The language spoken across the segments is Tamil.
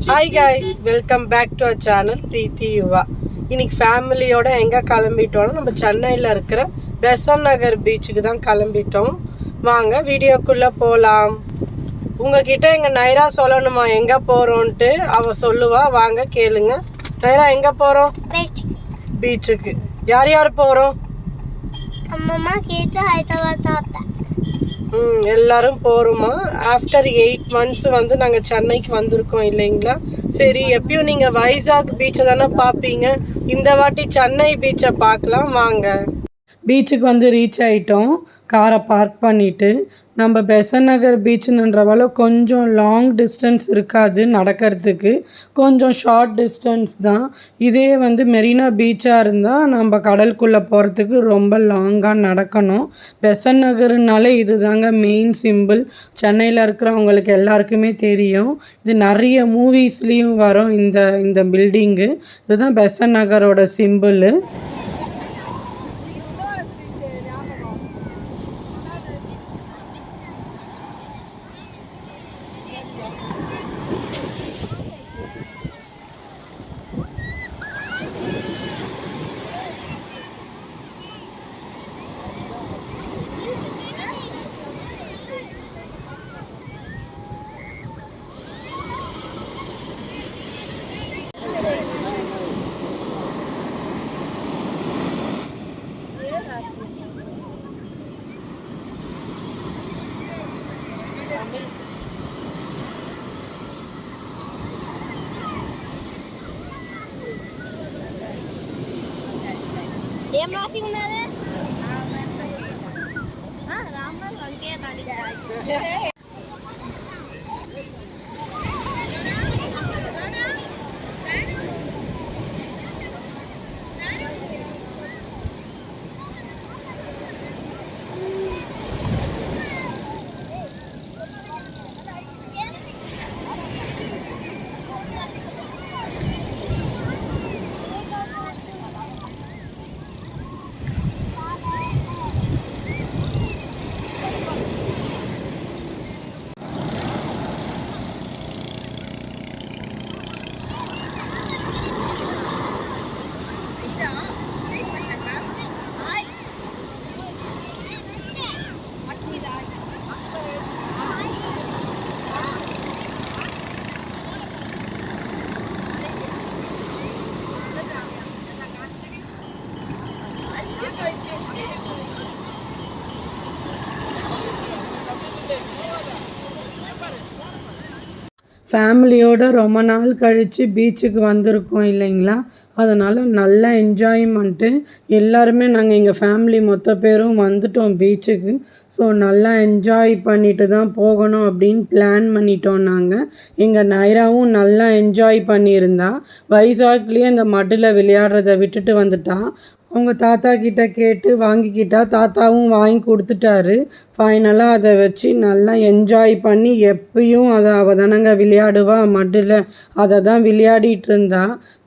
Hi guys, welcome back to our channel Preethi Yuva. இன்னைக்கு ஃபேமிலியோட எங்கே கிளம்பிட்டோம்னா நம்ம சென்னையில் இருக்கிற பெசன்ட் நகர் பீச்சுக்கு தான் கிளம்பிட்டோம். வாங்க வீடியோக்குள்ளே போகலாம். உங்ககிட்ட எங்கள் நைரா சொல்லணுமா எங்கே போகிறோன்ட்டு. அவள் சொல்லுவா, வாங்க கேளுங்க. நைரா எங்கே போகிறோம்? பீச்சுக்கு. யார் யார் போகிறோம்? அம்மா கேட்டு ஹைதராபாத் எல்லாரும் போகிறோமா. ஆஃப்டர் 8 months வந்து நாங்கள் சென்னைக்கு வந்திருக்கோம் இல்லைங்களா. சரி, எப்பயும் நீங்கள் வைசாக் பீச்சை தானே பார்ப்பீங்க, இந்த வாட்டி சென்னை பீச்சை பார்க்கலாம் வாங்க. பீச்சுக்கு வந்து ரீச் ஆகிட்டோம். காரை பார்க் பண்ணிவிட்டு நம்ம பெசன்ட் நகர் பீச்சுன்றவால கொஞ்சம் லாங் டிஸ்டன்ஸ் இருக்காது, நடக்கிறதுக்கு கொஞ்சம் ஷார்ட் டிஸ்டன்ஸ் தான். இதே வந்து மெரினா பீச்சாக இருந்தால் நம்ம கடலுக்குள்ளே போகிறதுக்கு ரொம்ப லாங்காக நடக்கணும். பெசன்ட் நகர்னாலே இது தாங்க மெயின் சிம்பிள். சென்னையில் இருக்கிறவங்களுக்கு எல்லாருக்குமே தெரியும். இது நிறைய மூவிஸ்லேயும் வரும். இந்த பில்டிங்கு இதுதான் பெசன்ட் நகரோட சிம்பிள். ఏం రాసి ఉన్నది? రాంబల్ వంకే తాడి. ஃபேமிலியோடு ரொம்ப நாள் கழித்து பீச்சுக்கு வந்திருக்கோம் இல்லைங்களா. அதனால் நல்லா என்ஜாய்மெண்ட்டு. எல்லாருமே நாங்கள் எங்கள் ஃபேமிலி மொத்த பேரும் வந்துட்டோம் பீச்சுக்கு. ஸோ நல்லா என்ஜாய் பண்ணிட்டு தான் போகணும் அப்படின்னு பிளான் பண்ணிட்டோம் நாங்கள். எங்கள் நைராவும் நல்லா என்ஜாய் பண்ணியிருந்தா. வைசாக்லேயே இந்த மட்டில் விளையாடுறத விட்டுட்டு வந்துட்டா. அவங்க தாத்தா கிட்ட கேட்டு வாங்கிக்கிட்டா. தாத்தாவும் வாங்கி கொடுத்துட்டாரு. ஃபைனலாக அதை வச்சு நல்லா என்ஜாய் பண்ணி, எப்பயும் அவள் தானங்க விளையாடுவா மட்டில், அதை தான் விளையாடிட்டு இருந்தா.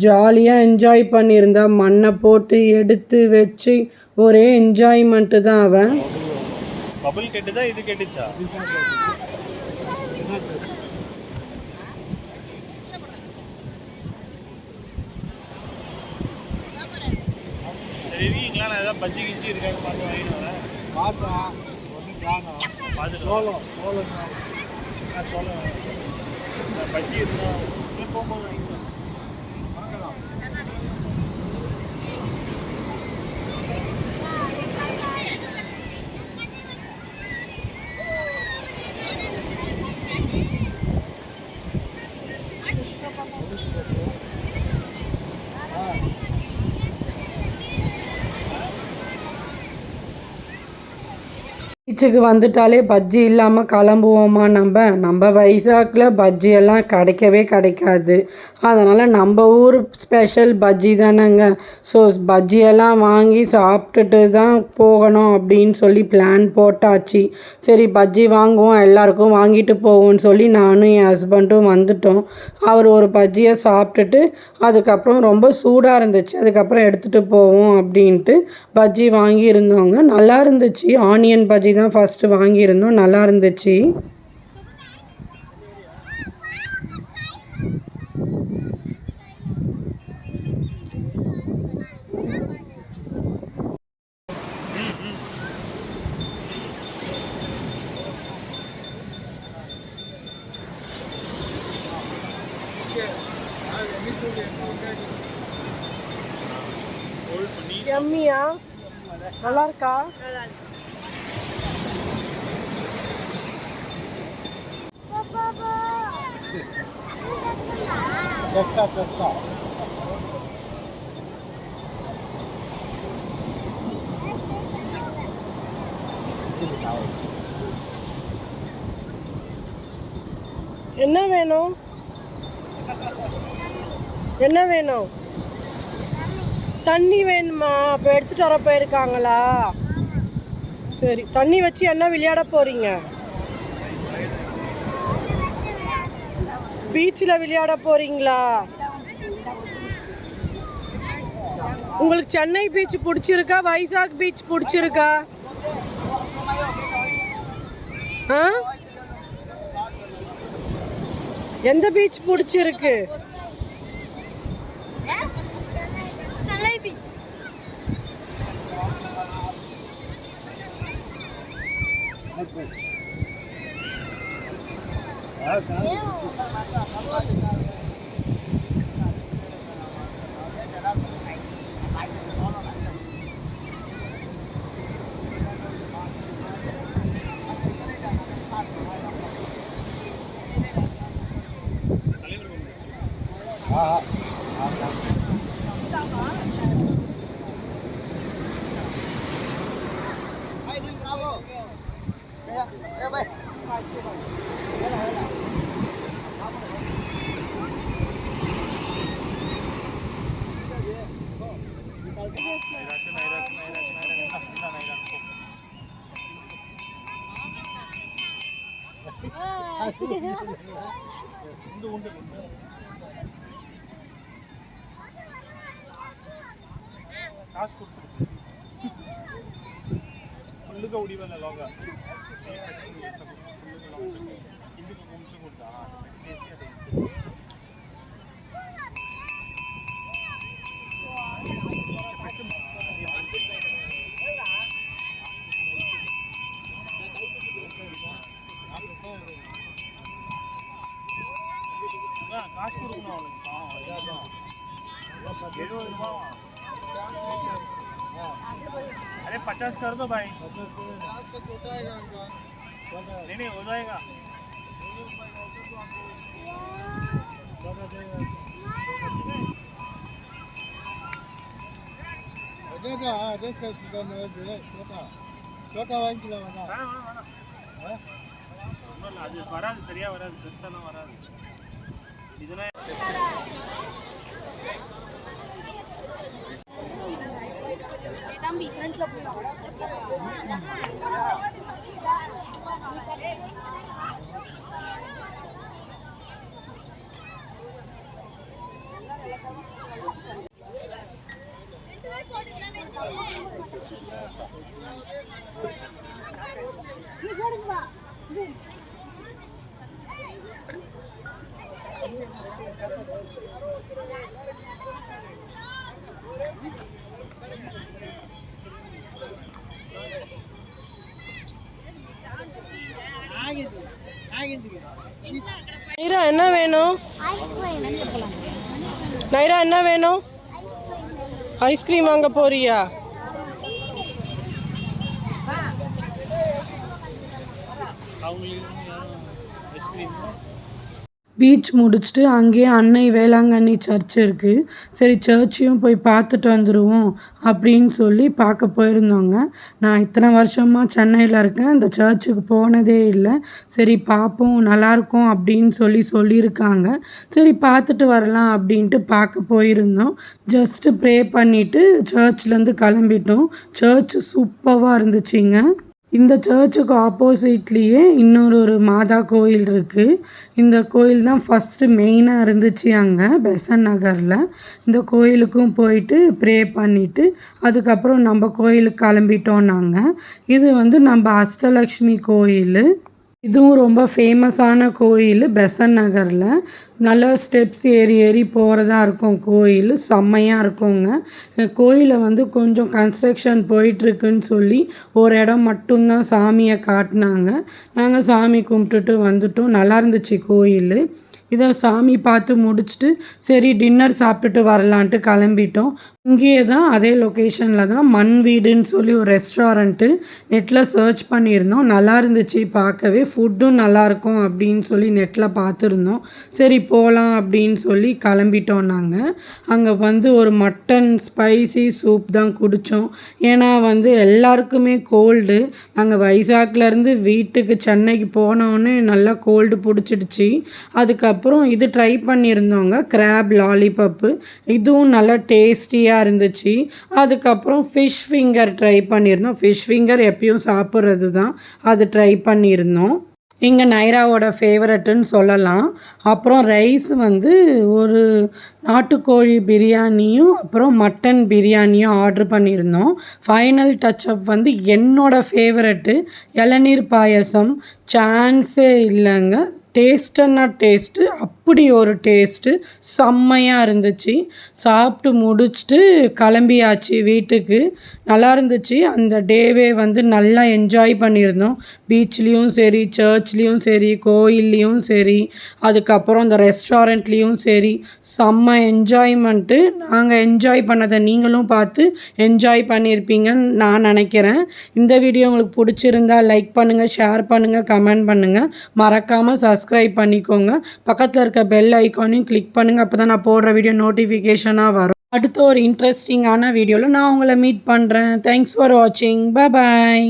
ஜாலியாக என்ஜாய் பண்ணியிருந்தா. மண்ணை போட்டு எடுத்து வச்சு ஒரே என்ஜாய்மெண்ட்டு தான் அவன். பபிள் கேட்டுதா இது கேட்டுச்சா? தெரியுங்களா? நான் ஏதாவது பஜ்ஜி கிச்சி இருக்காங்க பார்த்து வாங்கிட்டு வரேன். பார்த்தேன், ஒன்றும் காணும். பார்த்துட்டு சோளம் பஜ்ஜி இருந்தால் போகும்போது வாங்கிக்கலாம். பீச்சுக்கு வந்துட்டாலே பஜ்ஜி இல்லாமல் கிளம்புவோமா? நம்ம வைசாக்கில் பஜ்ஜியெல்லாம் கிடைக்கவே கிடைக்காது. அதனால் நம்ம ஊர் ஸ்பெஷல் பஜ்ஜி தானேங்க. ஸோ பஜ்ஜியெல்லாம் வாங்கி சாப்பிட்டுட்டு தான் போகணும் அப்படின்னு சொல்லி பிளான் போட்டாச்சு. சரி, பஜ்ஜி வாங்குவோம், எல்லாருக்கும் வாங்கிட்டு போவோம்னு சொல்லி நானும் என் ஹஸ்பண்டும் வந்துட்டோம். அவர் ஒரு பஜ்ஜியை சாப்பிட்டுட்டு அதுக்கப்புறம் ரொம்ப சூடாக இருந்துச்சு, அதுக்கப்புறம் எடுத்துகிட்டு போவோம் அப்படின்ட்டு பஜ்ஜி வாங்கியிருந்தோங்க. நல்லா இருந்துச்சு. ஆனியன் பஜ்ஜி தான் ஃபஸ்ட்டு வாங்கியிருந்தோம், நல்லா இருந்துச்சு. எம்மியா நல்லா இருக்கா? என்ன வேணும்? என்ன வேணும்? தண்ணி வேணுமா? அப்போ எடுத்துட்டு வர போயிருக்காங்களா? சரி, தண்ணி வச்சு என்ன விளையாட போறீங்க? பீச்சில் விளையாட போறீங்களா? உங்களுக்கு சென்னை பீச் பிடிச்சிருக்கா, வைசாக் பீச் பிடிச்சிருக்கா? ஆ, எந்த பீச் பிடிச்சிருக்கு? சென்னை பீச். ಕಾಸು ಕೊಡ್ತೀವಿ ಫುಲ್ಗೆ ಹೊಡಿವಲ್ಲ ಲಾಗ ಇದಕ್ಕೆ ಮುಂಚೆ ಕೊಡ್ತಾ காசு கொடுக்கணும் அவனுக்கு 70 ரூபாவா अरे 50 कर दो भाई नहीं हो जाएगा அது வராது சரியா வராது பெருசாலாம் வராது இதெல்லாம் தம்பி ஃப்ரண்ட்ல போலாம். நைரா என்ன வேணும்? நைரா என்ன வேணும்? ஐஸ்கிரீம் வாங்க போறியா? பீச் முடிச்சுட்டு அங்கேயே அன்னை வேளாங்கண்ணி சர்ச் இருக்குது. சரி, சர்ச்சையும் போய் பார்த்துட்டு வந்துடுவோம் அப்படின்னு சொல்லி பார்க்க போயிருந்தோங்க. நான் இத்தனை வருஷமாக சென்னையில் இருக்கேன், இந்த சர்ச்சுக்கு போனதே இல்லை. சரி பார்ப்போம், நல்லாயிருக்கும் அப்படின்னு சொல்லியிருக்காங்க. சரி பார்த்துட்டு வரலாம் அப்படின்ட்டு பார்க்க போயிருந்தோம். ஜஸ்ட்டு ப்ரே பண்ணிவிட்டு சர்ச்லேருந்து கிளம்பிட்டோம். சர்ச் சூப்பராக இருந்துச்சுங்க. இந்த சர்ச்சுக்கு ஆப்போசிட்லேயே இன்னொரு மாதா கோயில் இருக்குது. இந்த கோயில் தான் ஃபஸ்ட்டு மெயினாக இருந்துச்சு அங்கே பெசன்ட் நகரில். இந்த கோயிலுக்கும் போயிட்டு ப்ரே பண்ணிவிட்டு அதுக்கப்புறம் நம்ம கோயிலுக்கு கிளம்பிட்டோம் நாங்கள். இது நம்ம அஷ்டலக்ஷ்மி கோயில். இதுவும் ரொம்ப ஃபேமஸான கோயில் பெசன்ட் நகரில். நல்லா ஸ்டெப்ஸ் ஏறி போகிறதா இருக்கும். கோயில் செம்மையாக இருக்குங்க. கோயிலை கொஞ்சம் கன்ஸ்ட்ரக்ஷன் போயிட்டுருக்குன்னு சொல்லி ஒரு இடம் மட்டும்தான் சாமியை காட்டினாங்க. நாங்கள் சாமி கும்பிட்டுட்டு வந்துட்டோம். நல்லா இருந்துச்சு கோயில். இதை சாமி பார்த்து முடிச்சுட்டு சரி டின்னர் சாப்பிட்டுட்டு வரலான்ட்டு கிளம்பிட்டோம். இங்கேயே தான் அதே லொக்கேஷனில் தான் மண் வீடுன்னு சொல்லி ஒரு ரெஸ்டாரண்ட்டு நெட்டில் சர்ச் பண்ணியிருந்தோம். நல்லா இருந்துச்சு பார்க்கவே, ஃபுட்டும் நல்லாயிருக்கும் அப்படின்னு சொல்லி நெட்டில் பார்த்துருந்தோம். சரி போகலாம் அப்படின்னு சொல்லி கிளம்பிட்டோம். நாங்கள் அங்கே வந்து ஒரு மட்டன் ஸ்பைசி சூப் தான் குடித்தோம். ஏன்னா வந்து எல்லாருக்குமே கோல்டு. நாங்கள் வைசாக்லேருந்து வீட்டுக்கு சென்னைக்கு போனோடனே நல்லா கோல்டு பிடிச்சிடுச்சு. அதுக்கப்புறம் இது ட்ரை பண்ணியிருந்தோங்க, கிராப் லாலிபப்பு. இதுவும் நல்லா டேஸ்டியாக இருந்துச்சு. அதுக்கப்புறம் ஃபிஷ் ஃபிங்கர் ட்ரை பண்ணியிருந்தோம். ஃபிஷ் ஃபிங்கர் எப்பயும் சாப்பிட்றது தான், அது ட்ரை பண்ணியிருந்தோம். இங்கே நைராவோட ஃபேவரட்டுன்னு சொல்லலாம். அப்புறம் ரைஸ் வந்து ஒரு நாட்டுக்கோழி பிரியாணியும் அப்புறம் மட்டன் பிரியாணியும் ஆர்டர் பண்ணியிருந்தோம். ஃபைனல் டச்சப் வந்து என்னோடய ஃபேவரட்டு இளநீர் பாயசம். சான்ஸே இல்லைங்க. டேஸ்ட்டுன்னா டேஸ்ட்டு, அப்படி ஒரு டேஸ்ட்டு, செம்மையாக இருந்துச்சு. சாப்பிட்டு முடிச்சுட்டு கிளம்பியாச்சு வீட்டுக்கு. நல்லா இருந்துச்சு. அந்த டேவே வந்து நல்லா என்ஜாய் பண்ணியிருந்தோம். பீச்லேயும் சரி, சர்ச்லேயும் சரி, கோயில்லையும் சரி, அதுக்கப்புறம் அந்த ரெஸ்டாரண்ட்லேயும் சரி, செம்ம என்ஜாய்மெண்ட்டு. நாங்கள் என்ஜாய் பண்ணதை நீங்களும் பார்த்து என்ஜாய் பண்ணியிருப்பீங்கன்னு நான் நினைக்கிறேன். இந்த வீடியோ உங்களுக்கு பிடிச்சிருந்தா லைக் பண்ணுங்கள், ஷேர் பண்ணுங்கள், கமெண்ட் பண்ணுங்கள். மறக்காமல் சப்ஸ்கிரைப் பண்ணிக்கோங்க. பக்கத்தில் இருக்க பெல் ஐக்கானையும் கிளிக் பண்ணுங்கள். அப்போ தான் நான் போடுற வீடியோ நோட்டிஃபிகேஷனாக வரும். அடுத்த ஒரு இன்ட்ரெஸ்டிங்கான வீடியோவில் நான் உங்களை மீட் பண்ணுறேன். தேங்க்ஸ் ஃபார் வாட்சிங். பாய்.